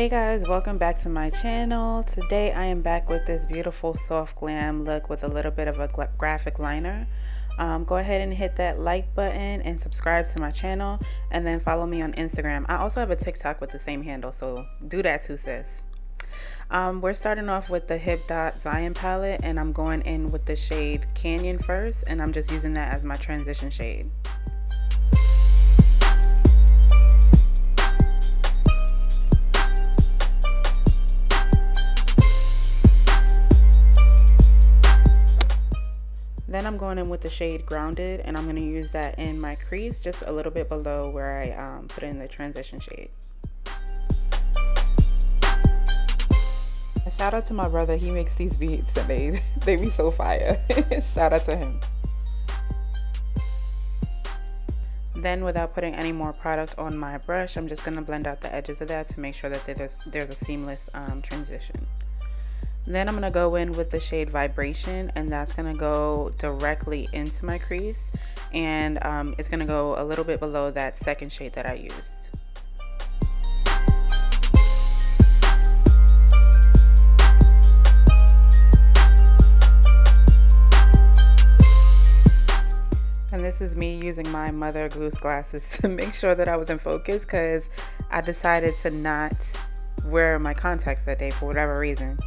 Hey guys, welcome back to my channel. Today I am back with this beautiful soft glam look with a little bit of a graphic liner. Go ahead and hit that like button and subscribe to my channel, and then follow me on Instagram. I also have a TikTok with the same handle, so do that too, sis. We're starting off with the HIPDOT Zion palette, and I'm going in with the shade Canyon first, and I'm just using that as my transition shade. Then I'm going in with the shade Grounded, and I'm going to use that in my crease just a little bit below where I put in the transition shade. A shout out to my brother, he makes these beats and they be so fire. Shout out to him. Then without putting any more product on my brush, I'm just going to blend out the edges of that to make sure that there's a seamless transition. Then I'm going to go in with the shade Vibration, and that's going to go directly into my crease, and it's going to go a little bit below that second shade that I used. And this is me using my Mother Goose glasses to make sure that I was in focus, because I decided to not wear my contacts that day for whatever reason.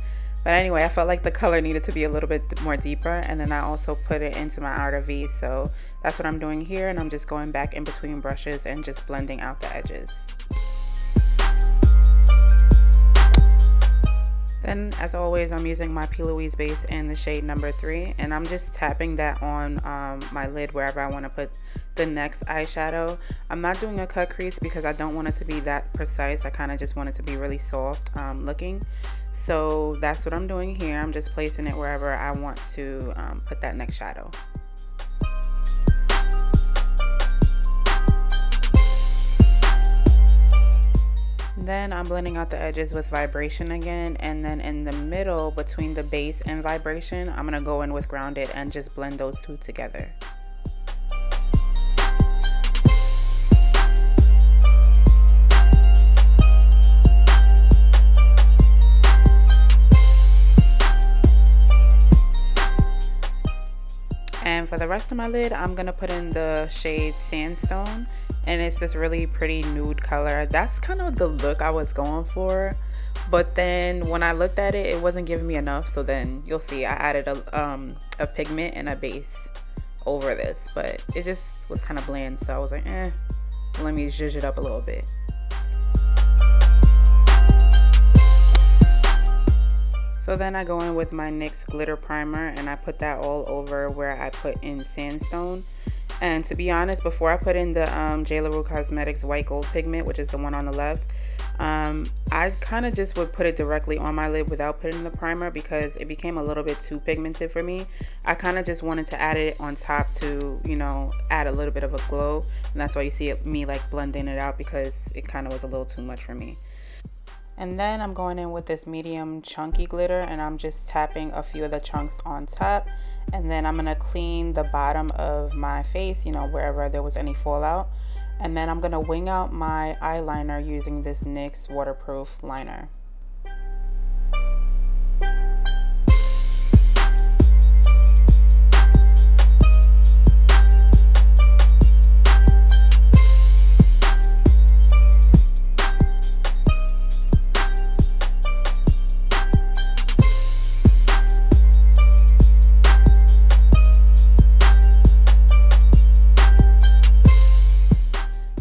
But anyway, I felt like the color needed to be a little bit more deeper, and then I also put it into my outer V, so that's what I'm doing here, and I'm just going back in between brushes and just blending out the edges. Then, as always, I'm using my LOUISE base in the shade number 3, and I'm just tapping that on my lid wherever I want to put the next eyeshadow. I'm not doing a cut crease because I don't want it to be that precise. I kind of just want it to be really soft looking. So that's what I'm doing here. I'm just placing it wherever I want to put that next shadow. Then I'm blending out the edges with Vibration again, and then in the middle between the base and Vibration, I'm going to go in with Grounded and just blend those two together. And for the rest of my lid, I'm going to put in the shade Sandstone, and it's this really pretty nude color. That's kind of the look I was going for, but then when I looked at it, it wasn't giving me enough, so then you'll see I added a pigment and a base over this, but it just was kind of bland, so I was like, let me zhuzh it up a little bit. So then I go in with my NYX glitter primer, and I put that all over where I put in Sandstone. And to be honest, before I put in the LARUE Cosmetics white gold pigment, which is the one on the left, I kind of just would put it directly on my lid without putting the primer because it became a little bit too pigmented for me. I kind of just wanted to add it on top to, you know, add a little bit of a glow, and that's why you see me like blending it out, because it kind of was a little too much for me. And then I'm going in with this medium chunky glitter, and I'm just tapping a few of the chunks on top, and then I'm going to clean the bottom of my face, you know, wherever there was any fallout, and then I'm going to wing out my eyeliner using this NYX waterproof liner.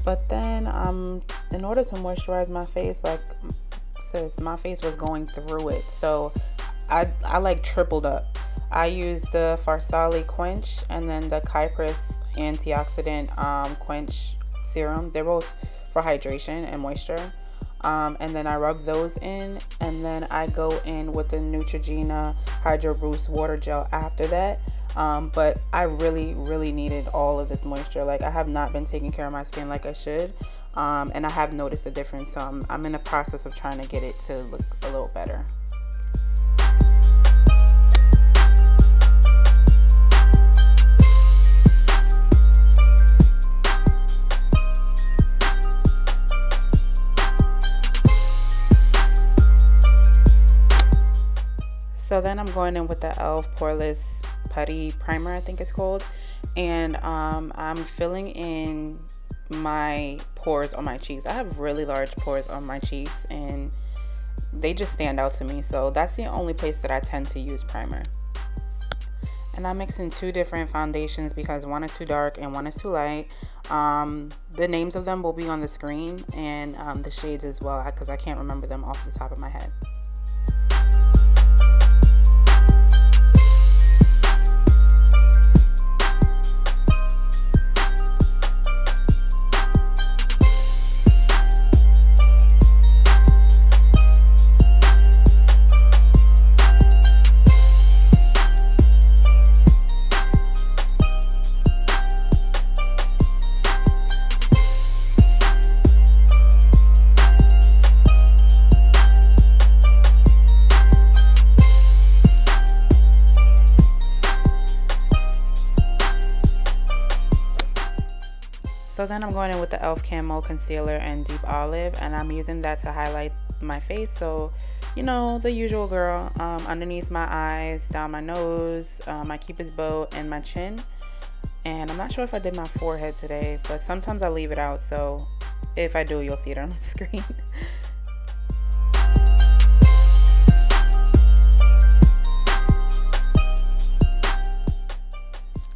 But then in order to moisturize my face, like sis, my face was going through it, so I like tripled up. I used the Farsali Quench and then the KYPRIS Antioxidant Quench Serum. They're both for hydration and moisture. And then I rub those in, and then I go in with the NEUTROGENA Hydro Boost Water Gel after that. But I really needed all of this moisture. Like, I have not been taking care of my skin like I should, and I have noticed a difference, so I'm in the process of trying to get it to look a little better. then I'm going in with the e.l.f. Poreless Putty Primer, I think it's called. And I'm filling in my pores on my cheeks. I have really large pores on my cheeks and they just stand out to me. So that's the only place that I tend to use primer. And I'm mixing two different foundations because one is too dark and one is too light. The names of them will be on the screen, and the shades as well, because I can't remember them off the top of my head. So then I'm going in with the e.l.f. Camo Concealer and Deep Olive, and I'm using that to highlight my face. So, you know, the usual girl, underneath my eyes, down my nose, my cupid's bow, and my chin. And I'm not sure if I did my forehead today, but sometimes I leave it out, so if I do, you'll see it on the screen.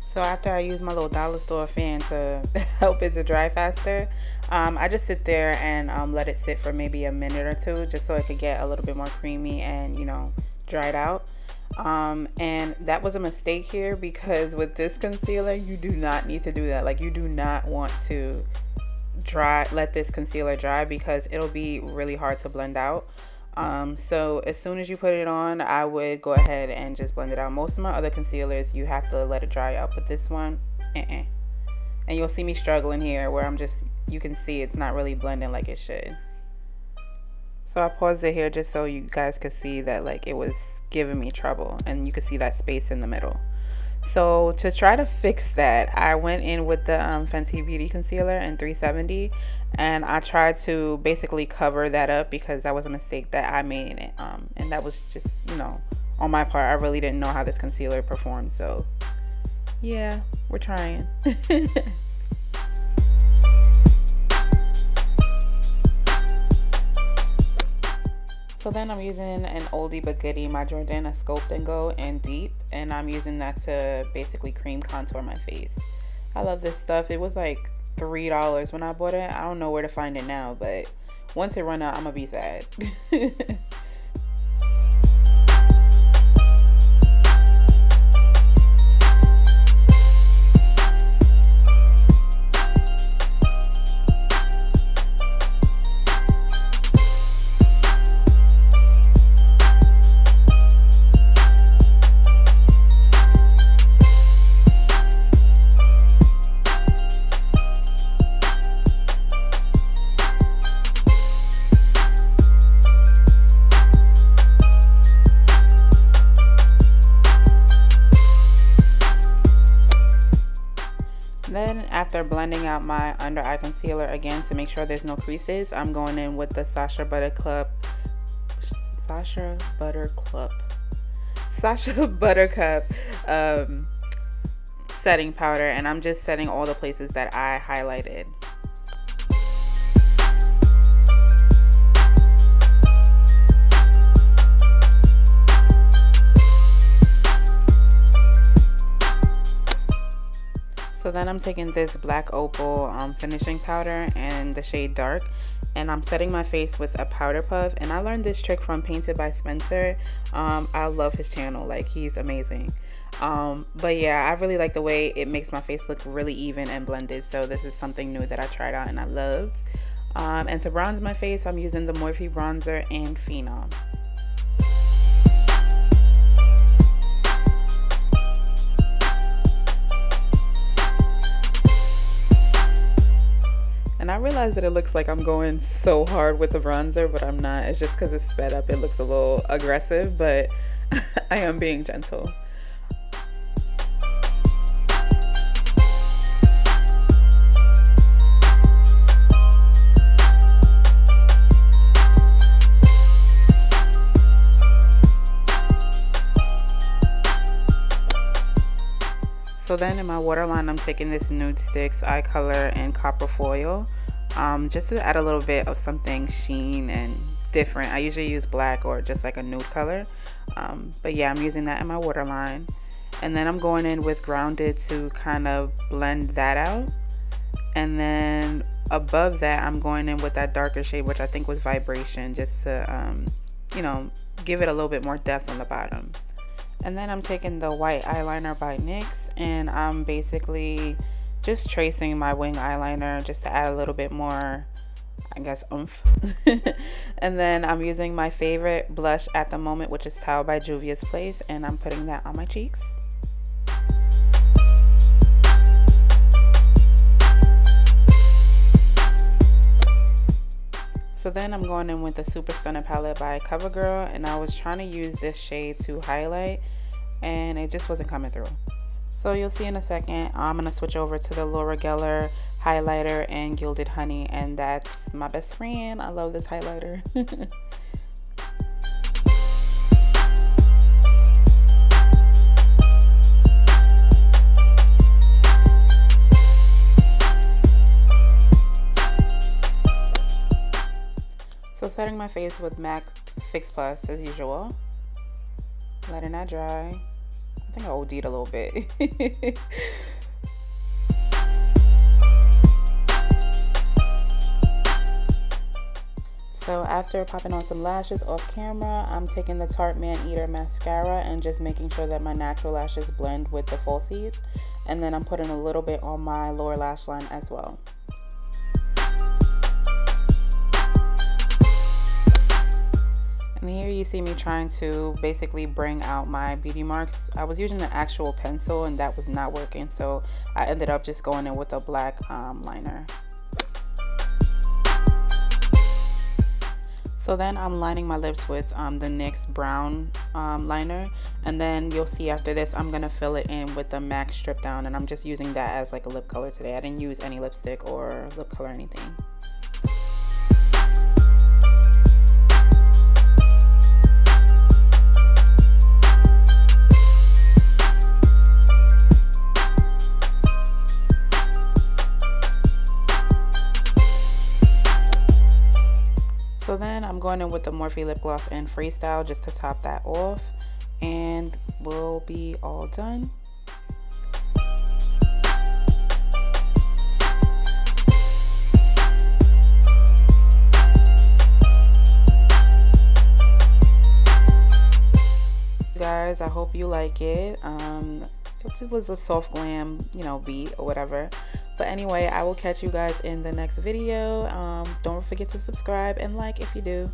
So after I use my little dollar store fan to help it to dry faster, I just sit there and let it sit for maybe a minute or two, just so it could get a little bit more creamy and, you know, dried out. And that was a mistake here, because with this concealer, you do not need to do that. Like, you do not want to let this concealer dry, because it'll be really hard to blend out. So as soon as you put it on, I would go ahead and just blend it out. Most of my other concealers, you have to let it dry out, but this one, and you'll see me struggling here where you can see it's not really blending like it should. So I paused it here just so you guys could see that, like, it was giving me trouble, and you could see that space in the middle. So to try to fix that, I went in with the Fenty Beauty Concealer in 370, and I tried to basically cover that up, because that was a mistake that I made, and that was just, you know, on my part. I really didn't know how this concealer performed, so yeah, we're trying. So then I'm using an oldie but goodie, my Jordana Sculpt & Go in Deep, and I'm using that to basically cream contour my face. I love this stuff. It was like $3 when I bought it. I don't know where to find it now, but once it run out, I'm gonna be sad. Then after blending out my under eye concealer again to make sure there's no creases, I'm going in with the Sacha Buttercup setting powder, and I'm just setting all the places that I highlighted. So then I'm taking this black opal finishing powder and the shade Dark, and I'm setting my face with a powder puff. And I learned this trick from Painted by Spencer. I love his channel, like, he's amazing. But yeah, I really like the way it makes my face look really even and blended. So this is something new that I tried out and I loved. And to bronze my face, I'm using the Morphe bronzer in Phenom. And I realize that it looks like I'm going so hard with the bronzer, but I'm not. It's just because it's sped up. It looks a little aggressive, but I am being gentle. So then in my waterline, I'm taking this Nude STIX eye color in copper foil, just to add a little bit of something sheen and different. I usually use black or just like a nude color, but yeah, I'm using that in my waterline. And then I'm going in with Grounded to kind of blend that out. And then above that, I'm going in with that darker shade, which I think was Vibration, just to, you know, give it a little bit more depth on the bottom. And then I'm taking the white eyeliner by NYX, and I'm basically just tracing my wing eyeliner just to add a little bit more, I guess, oomph. And then I'm using my favorite blush at the moment, which is Tao by Juvia's Place, and I'm putting that on my cheeks. So then I'm going in with the Super Stunner palette by COVERGIRL, and I was trying to use this shade to highlight, and it just wasn't coming through. So you'll see in a second, I'm going to switch over to the Laura Geller highlighter and Gilded Honey, and that's my best friend. I love this highlighter. So setting my face with MAC Fix Plus as usual, letting that dry. I think I OD'd a little bit. So after popping on some lashes off camera, I'm taking the Tarte MANEATER mascara and just making sure that my natural lashes blend with the falsies. And then I'm putting a little bit on my lower lash line as well. And here you see me trying to basically bring out my beauty marks. I was using an actual pencil and that was not working, so I ended up just going in with a black liner. So then I'm lining my lips with the NYX brown liner, and then you'll see after this I'm gonna fill it in with the MAC STRIPDOWN, and I'm just using that as like a lip color today. I didn't use any lipstick or lip color or anything. So then I'm going in with the Morphe lip gloss in Freestyle just to top that off, and we'll be all done. Guys, I hope you like it. It was a soft glam, you know, beat or whatever. But anyway, I will catch you guys in the next video. Don't forget to subscribe and like if you do.